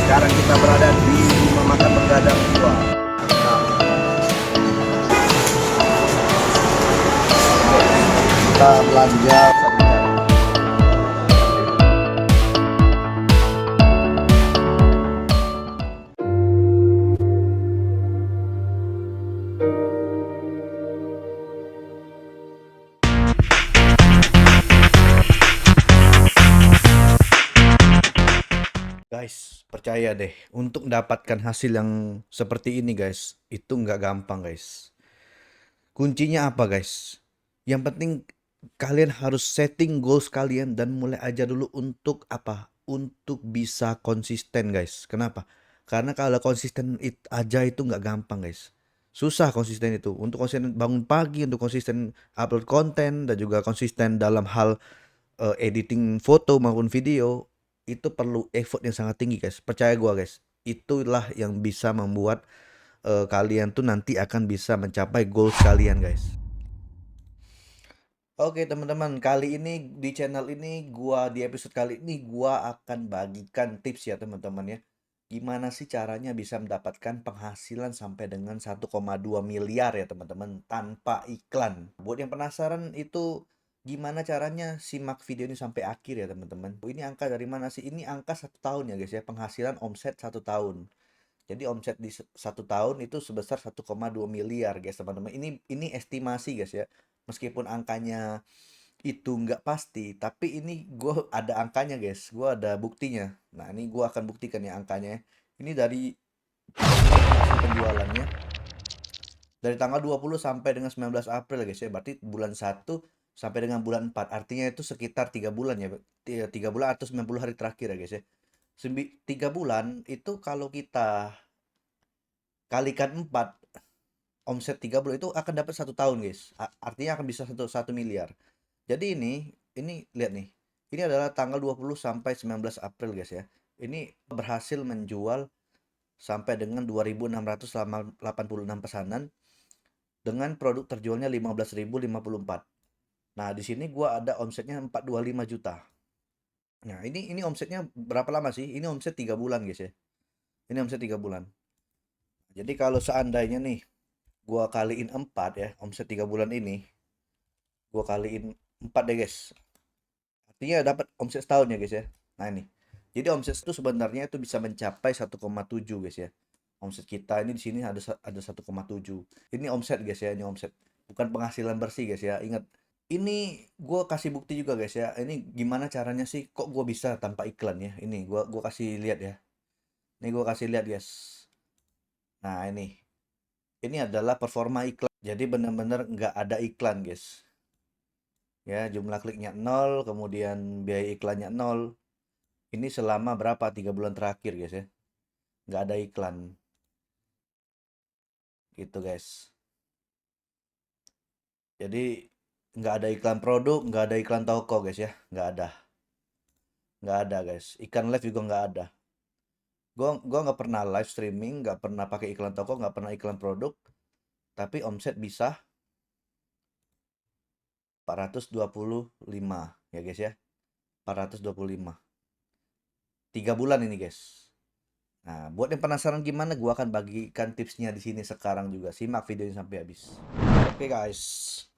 Sekarang kita berada di rumah makan Begadang 2. Kita belanja. Guys, percaya deh, untuk mendapatkan hasil yang seperti ini guys, itu nggak gampang guys. Kuncinya apa guys? Yang penting kalian harus setting goals kalian dan mulai aja dulu untuk apa? Untuk bisa konsisten guys. Kenapa? Karena kalau konsisten aja itu nggak gampang guys. Susah konsisten itu. Untuk konsisten bangun pagi, untuk konsisten upload konten, dan juga konsisten dalam hal editing foto maupun video, itu perlu effort yang sangat tinggi guys. Percaya gua guys. Itulah yang bisa membuat kalian tuh nanti akan bisa mencapai goals kalian guys. Oke teman-teman, kali ini di channel ini di episode kali ini gua akan bagikan tips ya teman-teman ya. Gimana sih caranya bisa mendapatkan penghasilan sampai dengan 1,2 miliar ya teman-teman tanpa iklan. Buat yang penasaran itu gimana caranya, simak video ini sampai akhir ya teman-teman. Ini angka dari mana sih? Ini angka 1 tahun ya guys ya, penghasilan omset 1 tahun. Jadi omset di 1 tahun itu sebesar 1,2 miliar guys teman-teman. Ini estimasi guys ya. Meskipun angkanya itu nggak pasti, tapi ini gue ada angkanya guys. Gue ada buktinya. Nah ini gue akan buktikan ya angkanya. Ini dari hasil penjualannya. Dari tanggal 20 sampai dengan 19 April guys ya. Berarti bulan 1 sampai dengan bulan 4. Artinya itu sekitar 3 bulan ya. 3 bulan atau 90 hari terakhir ya guys ya. 3 bulan itu kalau kita kalikan 4, omset 3 bulan itu akan dapat 1 tahun guys. Artinya akan bisa 1 miliar. Jadi ini lihat nih. Ini adalah tanggal 20 sampai 19 April guys ya. Ini berhasil menjual sampai dengan 2.686 pesanan dengan produk terjualnya 15.054. Nah, di sini gua ada omsetnya 425 juta. Nah, ini omsetnya berapa lama sih? Ini omset 3 bulan guys ya. Ini omset 3 bulan. Jadi kalau seandainya nih gua kaliin 4 ya, omset 3 bulan ini, gua kaliin 4 deh guys. Artinya dapat omset setahun ya guys ya. Nah ini. Jadi omset itu sebenarnya itu bisa mencapai 1,7 guys ya. Omset kita ini di sini ada 1,7. Ini omset guys ya, ini omset. Bukan penghasilan bersih guys ya. Ingat, ini gue kasih bukti juga guys ya. Ini gimana caranya sih kok gue bisa tanpa iklan ya. Ini gua kasih lihat ya. Ini gue kasih lihat guys. Nah ini. Ini adalah performa iklan. Jadi benar-benar nggak ada iklan guys. Ya, jumlah kliknya 0, kemudian biaya iklannya 0. Ini selama berapa? 3 bulan terakhir guys ya. Nggak ada iklan. Gitu guys. Jadi nggak ada iklan produk, nggak ada iklan toko guys ya. Nggak ada. Nggak ada guys. Iklan live juga nggak ada. Gua nggak pernah live streaming, nggak pernah pakai iklan toko, nggak pernah iklan produk. Tapi omset bisa 425 ya guys ya. 425. 3 bulan ini guys. Nah, buat yang penasaran gimana, gua akan bagikan tipsnya di sini sekarang juga. Simak videonya sampai habis. Oke guys,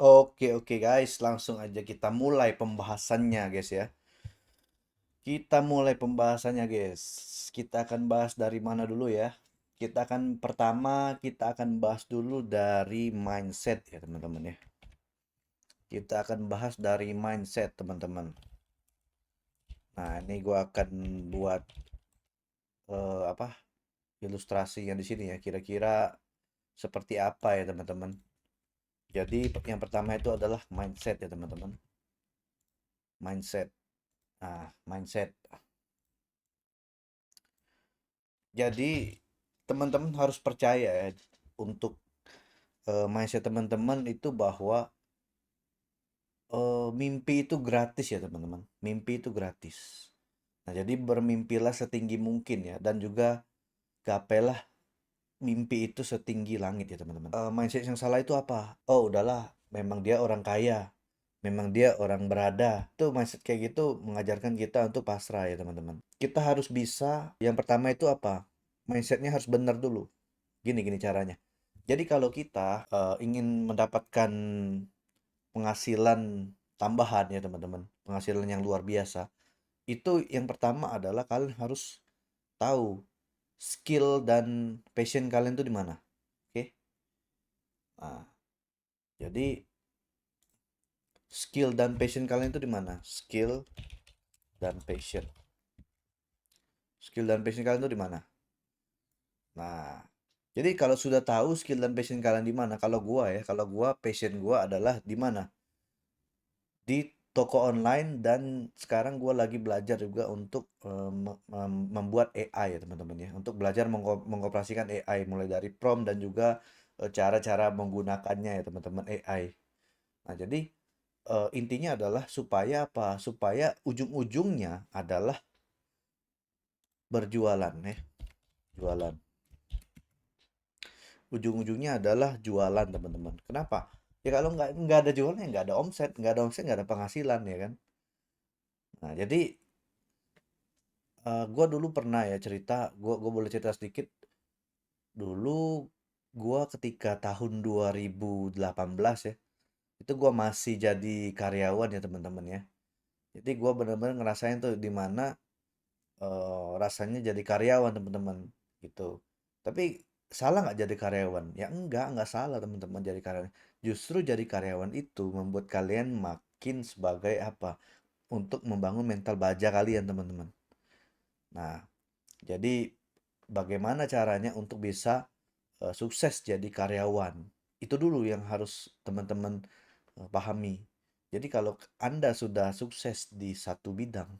oke guys, langsung aja kita mulai pembahasannya guys ya. Kita mulai pembahasannya guys. Kita akan bahas dari mana dulu ya? Kita akan bahas dulu dari mindset ya teman-teman ya. Kita akan bahas dari mindset teman-teman. Nah ini gua akan buat apa? Ilustrasinya di sini ya. Kira-kira seperti apa ya teman-teman? Jadi yang pertama itu adalah mindset ya teman-teman. Mindset. Nah, mindset. Jadi teman-teman harus percaya ya untuk mindset teman-teman itu bahwa mimpi itu gratis ya teman-teman. Mimpi itu gratis. Nah, jadi bermimpilah setinggi mungkin ya, dan juga gapailah mimpi itu setinggi langit ya teman-teman. Mindset yang salah itu apa? Oh udahlah, memang dia orang kaya, memang dia orang berada. Tuh mindset kayak gitu mengajarkan kita untuk pasrah ya teman-teman. Kita harus bisa, yang pertama itu apa? Mindsetnya harus benar dulu. Gini caranya. Jadi kalau kita ingin mendapatkan penghasilan tambahan ya teman-teman, penghasilan yang luar biasa, itu yang pertama adalah kalian harus tahu skill dan passion kalian tuh di mana. Oke? Nah, jadi skill dan passion kalian tuh di mana? Skill dan passion. Skill dan passion kalian tuh di mana? Nah, jadi kalau sudah tahu skill dan passion kalian di mana, kalau gua passion gua adalah di mana? Di toko online, dan sekarang gua lagi belajar juga untuk membuat AI ya teman-teman ya, untuk belajar mengoperasikan AI mulai dari prompt dan juga cara-cara menggunakannya ya teman-teman AI. Nah, jadi intinya adalah supaya apa? Supaya ujung-ujungnya adalah berjualan ya, jualan. Ujung-ujungnya adalah jualan teman-teman. Kenapa? Ya kalau nggak ada jualan ya nggak ada omset nggak ada penghasilan ya kan. Nah jadi gue dulu pernah ya cerita, gue boleh cerita sedikit. Dulu gue ketika tahun 2018 ya, itu gue masih jadi karyawan ya teman-teman ya. Jadi gue bener-bener ngerasain tuh di mana rasanya jadi karyawan teman-teman gitu. Tapi salah nggak jadi karyawan? Ya nggak salah teman-teman jadi karyawan. Justru jadi karyawan itu membuat kalian makin sebagai apa? Untuk membangun mental baja kalian teman-teman. Nah, jadi bagaimana caranya untuk bisa sukses jadi karyawan? Itu dulu yang harus teman-teman pahami. Jadi kalau Anda sudah sukses di satu bidang,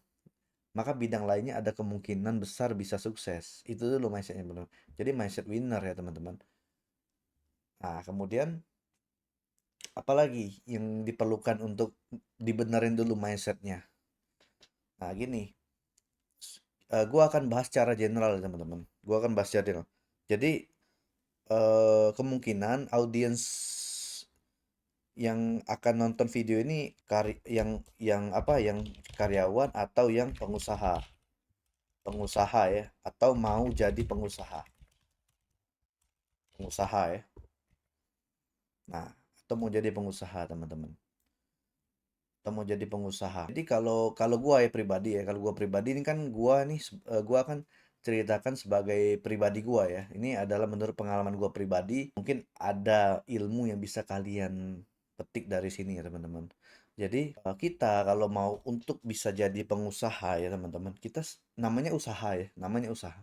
maka bidang lainnya ada kemungkinan besar bisa sukses. Itu dulu mindsetnya benar. Jadi mindset winner ya teman-teman. Nah, kemudian apalagi yang diperlukan untuk dibenerin dulu mindsetnya. Nah, gini, gua akan bahas secara general ya teman-teman. Gua akan bahas secara general. Jadi kemungkinan audiens yang akan nonton video ini yang apa? Yang karyawan atau yang pengusaha, pengusaha ya, atau mau jadi pengusaha, pengusaha ya. Nah, atau mau jadi pengusaha, teman-teman. Atau mau jadi pengusaha. Jadi kalau kalau gua ya pribadi ya, kalau gua pribadi ini kan gua akan ceritakan sebagai pribadi gua ya. Ini adalah menurut pengalaman gua pribadi. Mungkin ada ilmu yang bisa kalian petik dari sini ya, teman-teman. Jadi kita kalau mau untuk bisa jadi pengusaha ya, teman-teman, namanya usaha ya, namanya usaha.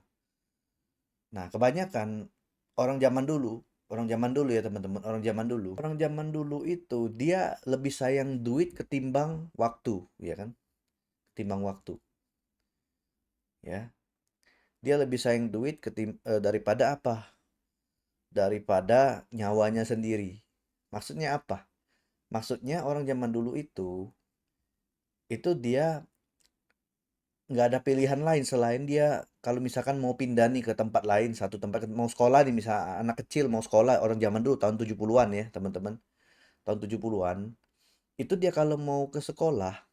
Nah, kebanyakan orang zaman dulu, orang zaman dulu ya teman-teman, orang zaman dulu itu dia lebih sayang duit ketimbang waktu, ya kan? Ketimbang waktu, ya. Dia lebih sayang duit daripada apa? Daripada nyawanya sendiri. Maksudnya apa? Maksudnya orang zaman dulu itu dia nggak ada pilihan lain selain dia kalau misalkan mau pindah nih ke tempat lain, satu tempat mau sekolah nih, misal anak kecil mau sekolah, orang zaman dulu tahun 70-an ya teman-teman, tahun 70-an itu dia kalau mau ke sekolah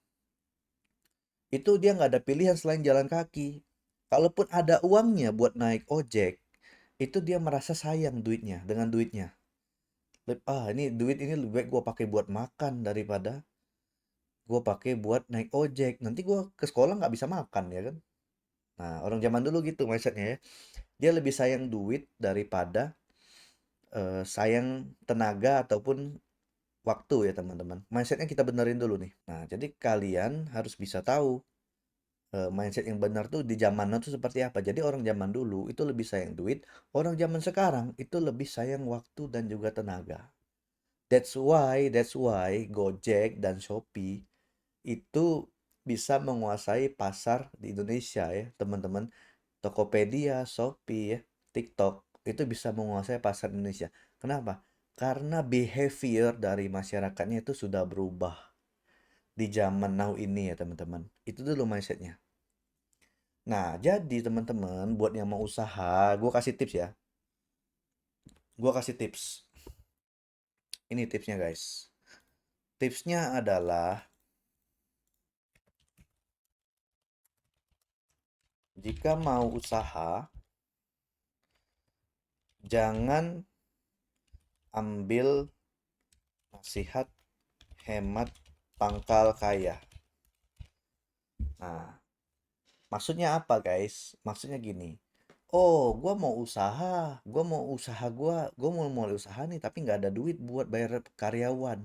itu dia nggak ada pilihan selain jalan kaki. Kalaupun ada uangnya buat naik ojek, itu dia merasa sayang duitnya, dengan duitnya. Ini duit ini lebih baik gue pakai buat makan daripada gue pakai buat naik ojek, nanti gue ke sekolah nggak bisa makan ya kan. Nah, orang zaman dulu gitu mindsetnya ya. Dia lebih sayang duit daripada sayang tenaga ataupun waktu ya teman-teman. Mindsetnya kita benerin dulu nih. Nah, jadi kalian harus bisa tahu mindset yang benar tuh di zaman now tuh seperti apa. Jadi orang zaman dulu itu lebih sayang duit, orang zaman sekarang itu lebih sayang waktu dan juga tenaga. That's why Gojek dan Shopee itu bisa menguasai pasar di Indonesia ya, teman-teman. Tokopedia, Shopee ya, TikTok itu bisa menguasai pasar Indonesia. Kenapa? Karena behavior dari masyarakatnya itu sudah berubah di zaman now ini ya teman-teman. Itu dulu mindsetnya. Nah, jadi teman-teman buat yang mau usaha, gue kasih tips ya. Gue kasih tips. Ini tipsnya guys. Tipsnya adalah jika mau usaha, jangan ambil nasihat hemat pangkal kaya. Nah, maksudnya apa guys? Maksudnya gini. Oh, gua mau mulai usaha nih, tapi nggak ada duit buat bayar karyawan.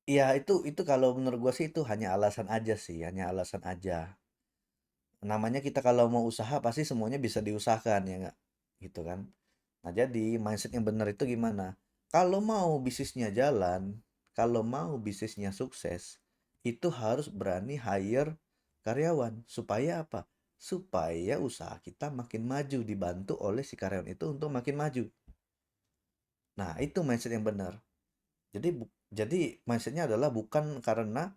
Iya, itu kalau menurut gua sih itu hanya alasan aja sih, hanya alasan aja. Namanya kita kalau mau usaha pasti semuanya bisa diusahakan ya nggak? Gitu kan? Nah, jadi mindset yang benar itu gimana? Kalau mau bisnisnya jalan, kalau mau bisnisnya sukses, itu harus berani hire karyawan. Supaya apa? Supaya usaha kita makin maju, dibantu oleh si karyawan itu untuk makin maju. Nah, itu mindset yang benar. Jadi mindsetnya adalah bukan karena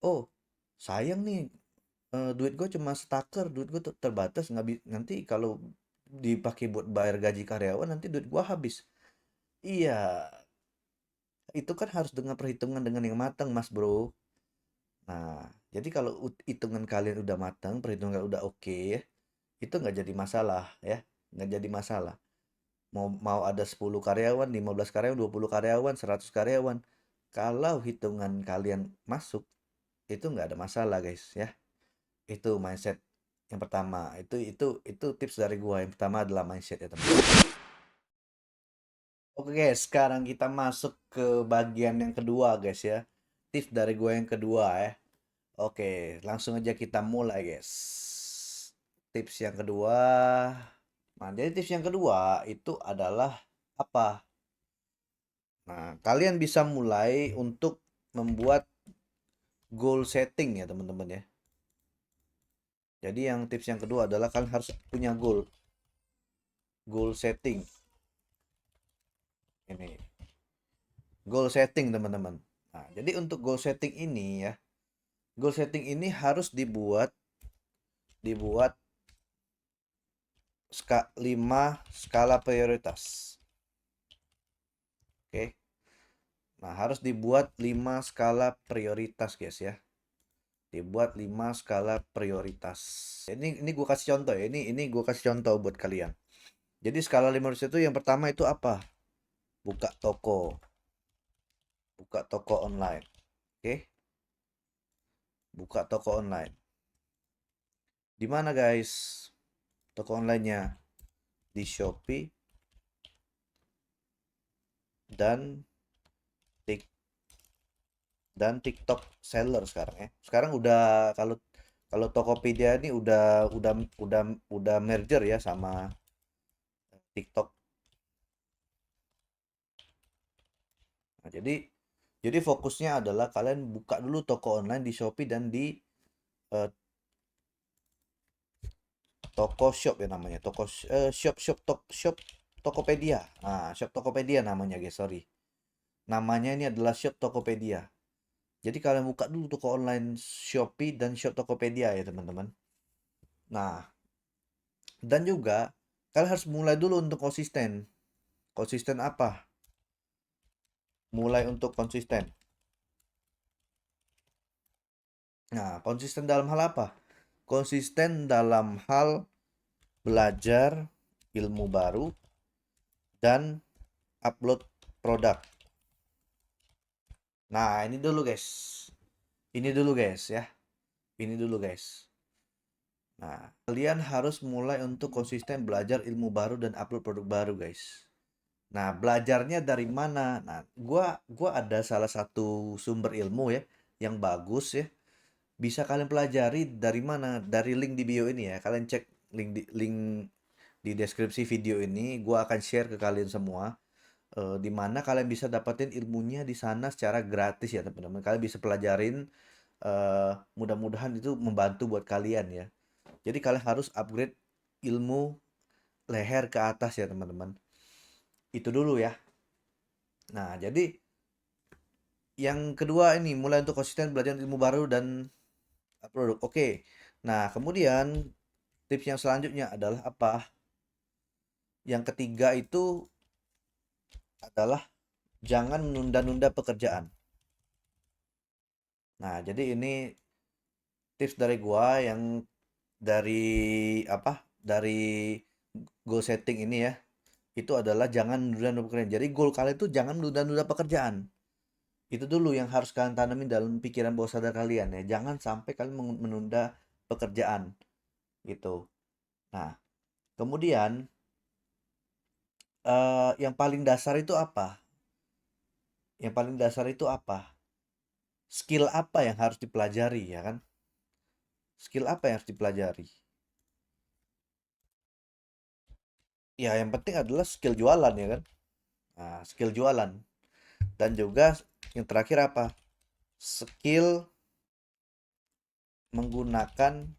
oh sayang nih, duit gue cuma setaker, duit gue terbatas, nanti kalau dipakai buat bayar gaji karyawan nanti duit gue habis. Iya, itu kan harus dengan perhitungan dengan yang matang, Mas Bro. Nah, jadi kalau hitungan kalian udah matang, perhitungan kalian udah oke ya, itu nggak jadi masalah ya, nggak jadi masalah. Mau mau ada 10 karyawan, 15 karyawan, 20 karyawan, 100 karyawan. Kalau hitungan kalian masuk, itu nggak ada masalah, guys ya. Itu mindset yang pertama. Itu tips dari gua. Yang pertama adalah mindset ya, teman. Oke, guys, sekarang kita masuk ke bagian yang kedua, guys ya. Tips dari gua yang kedua ya. Oke, langsung aja kita mulai, guys. Tips yang kedua. Nah, jadi tips yang kedua itu adalah apa? Nah, kalian bisa mulai untuk membuat goal setting ya, teman-teman ya. Jadi yang tips yang kedua adalah kalian harus punya goal setting. Ini goal setting, teman-teman. Nah, jadi untuk goal setting ini ya, goal setting ini harus dibuat 5 skala prioritas. Oke. Nah, harus dibuat 5 skala prioritas, guys ya. Dibuat 5 skala prioritas. Ini gue kasih contoh ya. Ini gue kasih contoh buat kalian. Jadi skala 5 prioritas itu yang pertama itu apa? Buka toko. Buka toko online. Oke. Buka toko online. Di mana, guys? Toko onlinenya di Shopee dan Tik dan TikTok seller sekarang ya. Sekarang udah kalau kalau Tokopedia ini udah merger ya sama TikTok. Nah, jadi fokusnya adalah kalian buka dulu toko online di Shopee dan di eh, toko shop ya namanya. Shop Tokopedia. Nah, shop Tokopedia namanya, guys. Sorry. Namanya ini adalah shop Tokopedia. Jadi kalian buka dulu toko online Shopee dan shop Tokopedia ya, teman-teman. Nah, dan juga kalian harus mulai dulu untuk konsisten. Konsisten apa? Mulai untuk konsisten. Nah, konsisten dalam hal apa? Konsisten dalam hal belajar ilmu baru dan upload produk. Nah, ini dulu guys. Ini dulu guys ya. Ini dulu guys. Nah, kalian harus mulai untuk konsisten belajar ilmu baru dan upload produk baru guys. Nah, belajarnya dari mana? Nah, gua ada salah satu sumber ilmu ya yang bagus ya. Bisa kalian pelajari dari mana? Dari link di bio ini ya. Kalian cek link di deskripsi video ini. Gua akan share ke kalian semua. Di mana kalian bisa dapetin ilmunya di sana secara gratis ya, teman-teman. Kalian bisa pelajarin. Mudah-mudahan itu membantu buat kalian ya. Jadi kalian harus upgrade ilmu leher ke atas ya, teman-teman. Itu dulu ya. Nah, jadi yang kedua ini mulai untuk konsisten belajar ilmu baru dan produk. Oke. Nah, kemudian tips yang selanjutnya adalah apa? Yang ketiga itu adalah Jangan menunda-nunda pekerjaan. Nah, jadi ini tips dari gua yang dari apa? Dari goal setting ini ya. Itu adalah jangan menunda-nunda pekerjaan. Jadi goal kalian itu jangan menunda-nunda pekerjaan. Itu dulu yang harus kalian tanamin dalam pikiran bawah sadar kalian ya. Jangan sampai kalian menunda pekerjaan gitu. Nah, kemudian yang paling dasar itu apa? Yang paling dasar itu apa? Skill apa yang harus dipelajari ya kan? Skill apa yang harus dipelajari? Ya, yang penting adalah skill jualan ya kan? Nah, skill jualan. Dan juga yang terakhir apa? Skill menggunakan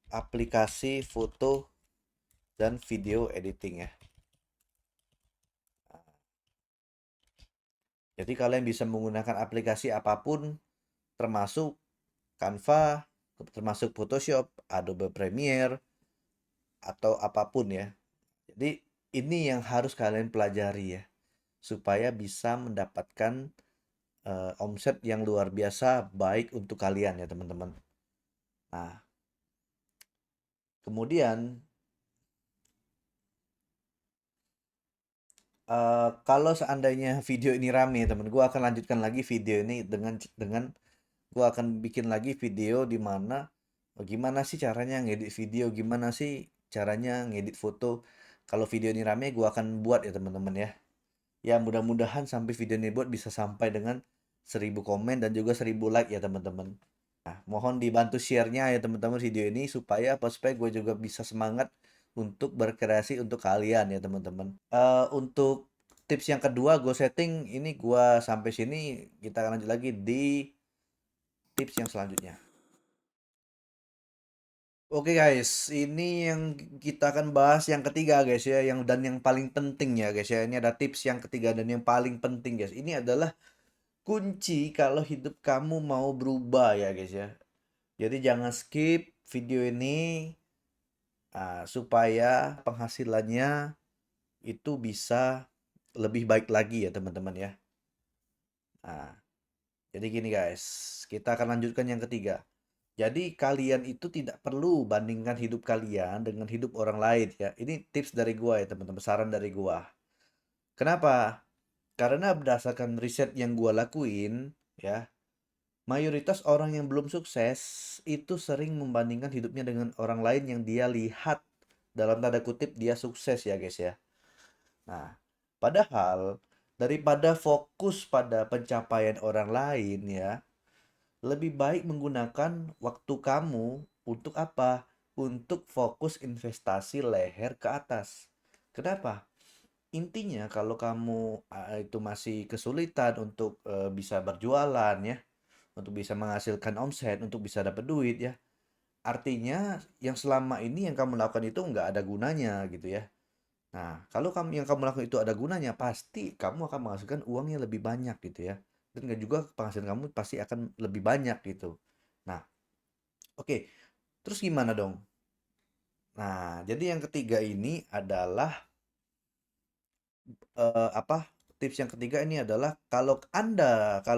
aplikasi foto dan video editing ya. Jadi kalian bisa menggunakan aplikasi apapun termasuk Canva, termasuk Photoshop, Adobe Premiere atau apapun ya. Jadi ini yang harus kalian pelajari ya supaya bisa mendapatkan omset yang luar biasa baik untuk kalian ya teman-teman. Nah, kemudian kalau seandainya video ini rame teman, gue akan lanjutkan lagi video ini dengan gue akan bikin lagi video di mana gimana sih caranya ngedit video, gimana sih caranya ngedit foto. Kalau video ini rame, gue akan buat ya teman-teman ya. Ya mudah-mudahan sampai video ini buat bisa sampai dengan 1.000 komen dan juga 1.000 like ya teman-teman. Nah, mohon dibantu share-nya ya teman-teman video ini supaya apa supaya gue juga bisa semangat untuk berkreasi untuk kalian ya teman-teman. Untuk tips yang kedua gue setting ini gue sampai sini, kita akan lanjut lagi di tips yang selanjutnya. Oke guys, ini yang kita akan bahas yang ketiga guys ya, yang paling penting ya guys ya. Ini ada tips yang ketiga dan yang paling penting guys. Ini adalah kunci kalau hidup kamu mau berubah ya guys ya. Jadi jangan skip video ini supaya penghasilannya itu bisa lebih baik lagi ya teman-teman ya. Nah, jadi gini guys, kita akan lanjutkan yang ketiga. Jadi kalian itu tidak perlu bandingkan hidup kalian dengan hidup orang lain ya. Ini tips dari gua ya teman-teman, saran dari gua. Kenapa? Karena berdasarkan riset yang gua lakuin ya, mayoritas orang yang belum sukses itu sering membandingkan hidupnya dengan orang lain yang dia lihat dalam tanda kutip dia sukses ya guys ya. Nah, padahal daripada fokus pada pencapaian orang lain ya, lebih baik menggunakan waktu kamu untuk apa? Untuk fokus investasi leher ke atas. Kenapa? Intinya kalau kamu itu masih kesulitan untuk bisa berjualan ya, untuk bisa menghasilkan omset, untuk bisa dapat duit ya. Artinya yang selama ini yang kamu lakukan itu nggak ada gunanya gitu ya. Nah, kalau yang kamu lakukan itu ada gunanya, pasti kamu akan menghasilkan uang yang lebih banyak gitu ya. Dan juga penghasilan kamu pasti akan lebih banyak gitu. Nah, oke. Terus gimana dong? Nah, jadi yang ketiga ini adalah apa? Tips yang ketiga ini adalah kalau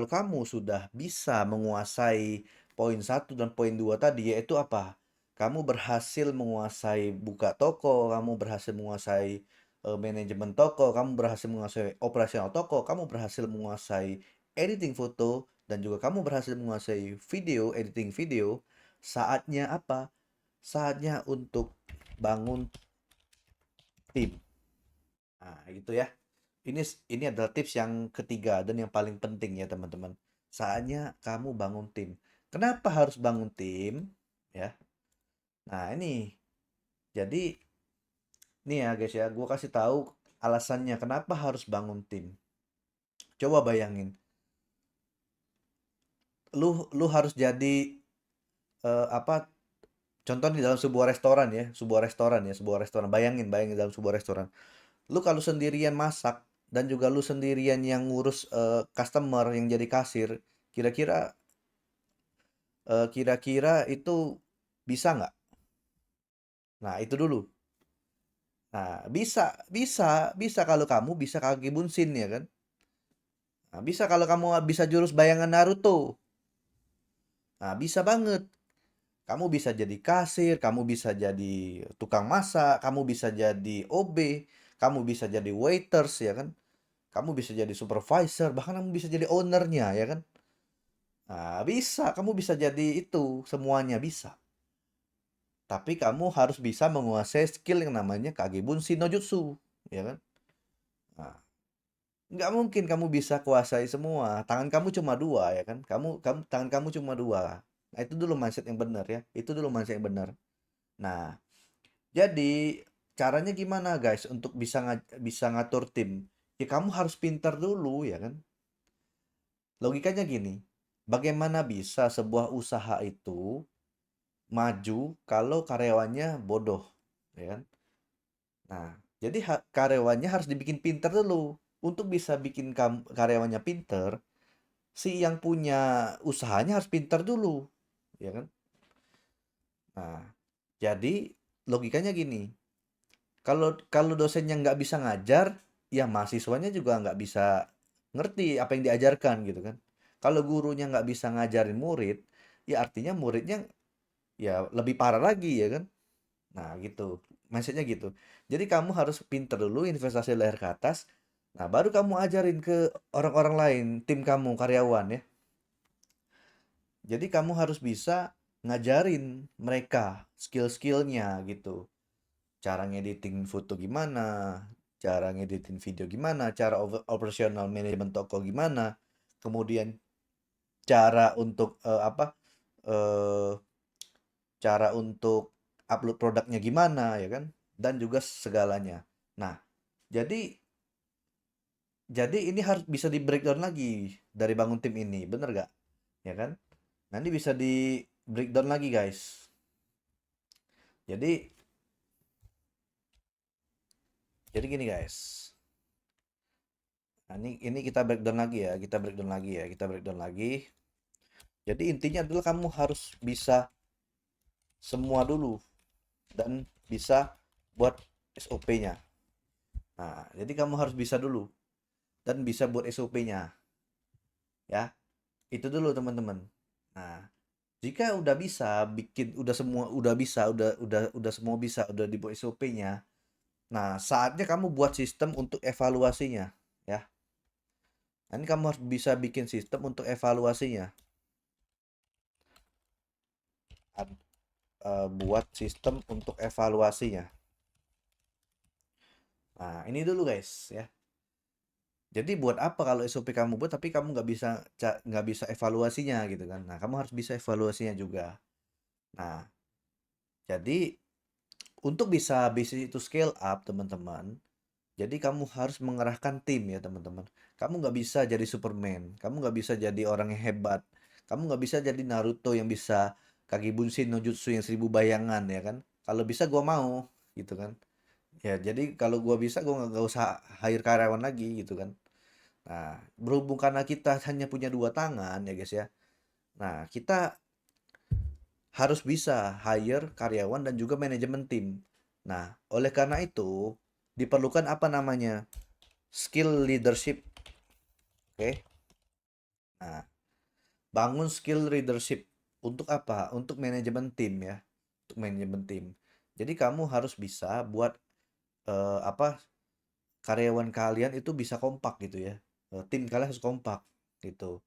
kamu sudah bisa menguasai poin satu dan poin 2 tadi yaitu apa? Kamu berhasil menguasai buka toko, kamu berhasil menguasai manajemen toko, kamu berhasil menguasai operasional toko, kamu berhasil menguasai editing foto dan juga kamu berhasil menguasai editing video. Saatnya apa? Saatnya untuk bangun tim. Nah, gitu ya. Ini adalah tips yang ketiga dan yang paling penting ya, teman-teman. Saatnya kamu bangun tim. Kenapa harus bangun tim? Ya. Nah, ini. Jadi, nih ya guys ya, gue kasih tahu alasannya kenapa harus bangun tim. Coba bayangin, lu harus jadi apa? Contoh di dalam sebuah restoran ya, sebuah restoran. Bayangin, bayangin dalam sebuah restoran. Lu kalau sendirian masak dan juga lu sendirian yang ngurus customer yang jadi kasir, kira-kira kira-kira itu bisa nggak? Nah, itu dulu. Nah, bisa, bisa, bisa kalau kamu bisa kaki bunsin ya kan? Nah, bisa kalau kamu bisa jurus bayangan Naruto. Nah, bisa banget. Kamu bisa jadi kasir, kamu bisa jadi tukang masak, kamu bisa jadi OB, kamu bisa jadi waiters ya kan? Kamu bisa jadi supervisor, bahkan kamu bisa jadi ownernya ya kan? Nah, bisa, kamu bisa jadi itu, semuanya bisa. Tapi kamu harus bisa menguasai skill yang namanya Kagebunshi no Jutsu, ya kan? Nah, nggak mungkin kamu bisa kuasai semua. Tangan kamu cuma dua, ya kan? Tangan kamu cuma dua. Nah, itu dulu mindset yang benar ya. Itu dulu mindset yang benar. Nah, jadi caranya gimana guys untuk bisa ngatur tim? Ya kamu harus pintar dulu, ya kan? Logikanya gini, bagaimana bisa sebuah usaha itu maju kalau karyawannya bodoh, ya kan? Nah, jadi karyawannya harus dibikin pinter dulu. Untuk bisa bikin karyawannya pinter, si yang punya usahanya harus pinter dulu, ya kan? Nah, jadi logikanya gini, kalau kalau dosennya nggak bisa ngajar, ya mahasiswanya juga nggak bisa ngerti apa yang diajarkan gitu kan. Kalau gurunya nggak bisa ngajarin murid, ya artinya muridnya ya lebih parah lagi ya kan. Nah, gitu. Mindsetnya gitu. Jadi kamu harus pinter dulu investasi leher ke atas. Nah, baru kamu ajarin ke orang-orang lain, tim kamu, karyawan ya. Jadi kamu harus bisa ngajarin mereka skill-skillnya gitu. Cara ngediting foto gimana, cara ngediting video gimana, cara operasional manajemen toko gimana, kemudian cara untuk eh, cara untuk upload produknya gimana ya kan, dan juga segalanya. Nah, jadi jadi ini harus bisa di breakdown lagi dari bangun tim ini, bener gak? Ya kan? Nanti bisa di breakdown lagi guys. Jadi jadi gini guys. Nah, ini kita breakdown lagi ya, kita breakdown lagi ya, kita breakdown lagi. Jadi intinya adalah kamu harus bisa semua dulu dan bisa buat SOP-nya. Nah, jadi kamu harus bisa dulu dan bisa buat SOP-nya ya. Itu dulu teman-teman. Nah, jika udah bisa bikin udah semua udah bisa udah semua bisa udah dibuat SOP-nya. Nah, saatnya kamu buat sistem untuk evaluasinya ya. Nah, ini kamu harus bisa bikin sistem untuk evaluasinya. Buat sistem untuk evaluasinya. Nah, ini dulu guys ya. Jadi buat apa kalau SOP kamu buat tapi kamu nggak bisa evaluasinya gitu kan? Nah, kamu harus bisa evaluasinya juga. Nah, jadi untuk bisa bisnis itu scale up teman-teman, jadi kamu harus mengerahkan tim ya teman-teman. Kamu nggak bisa jadi Superman, kamu nggak bisa jadi orang yang hebat, kamu nggak bisa jadi Naruto yang bisa kaki bunsin no jutsu yang 1000 bayangan ya kan. Kalau bisa gua mau gitu kan. Ya jadi kalau gua bisa gua nggak usah hire karyawan lagi gitu kan. Nah, berhubung karena kita hanya punya dua tangan ya guys ya. Nah, kita harus bisa hire karyawan dan juga manajemen tim. Nah, oleh karena itu diperlukan apa namanya? Skill leadership. Oke. Nah, bangun skill leadership untuk apa? Untuk manajemen tim ya. Untuk manajemen tim. Jadi kamu harus bisa buat apa karyawan kalian itu bisa kompak gitu ya. Tim kalian harus kompak gitu.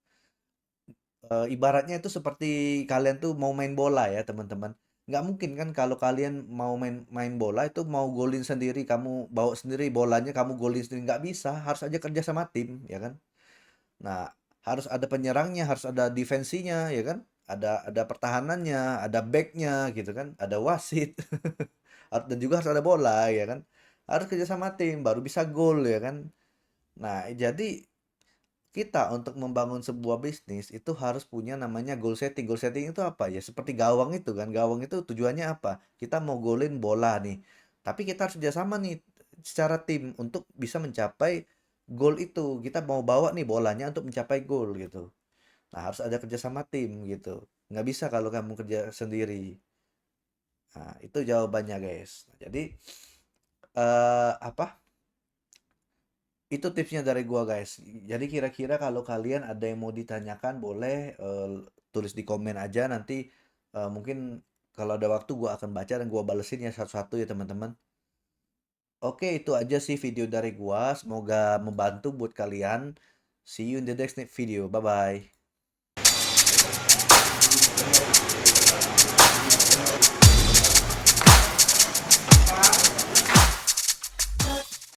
Ibaratnya itu seperti kalian tuh mau main bola ya teman-teman. Nggak mungkin kan kalau kalian mau main main bola itu mau golin sendiri, kamu bawa sendiri bolanya, kamu golin sendiri nggak bisa. Harus aja kerja sama tim, ya kan? Nah, harus ada penyerangnya, harus ada defensinya, ya kan? Ada pertahanannya, ada backnya gitu kan, ada wasit, dan juga harus ada bola, ya kan? Harus kerja sama tim baru bisa gol, ya kan? Nah, jadi kita untuk membangun sebuah bisnis itu harus punya namanya goal setting. Goal setting itu apa ya? Seperti gawang itu kan. Gawang itu tujuannya apa? Kita mau golin bola nih. Tapi kita harus kerjasama nih secara tim untuk bisa mencapai goal itu. Kita mau bawa nih bolanya untuk mencapai goal gitu. Nah, harus ada kerjasama tim gitu. Nggak bisa kalau kamu kerja sendiri. Nah, itu jawabannya guys. Nah, jadi apa? Itu tipsnya dari gua, guys. Jadi kira-kira kalau kalian ada yang mau ditanyakan boleh tulis di komen aja nanti mungkin kalau ada waktu gua akan baca dan gua balesin ya satu-satu ya teman-teman. Oke, itu aja sih video dari gua. Semoga membantu buat kalian. See you in the next video. Bye bye.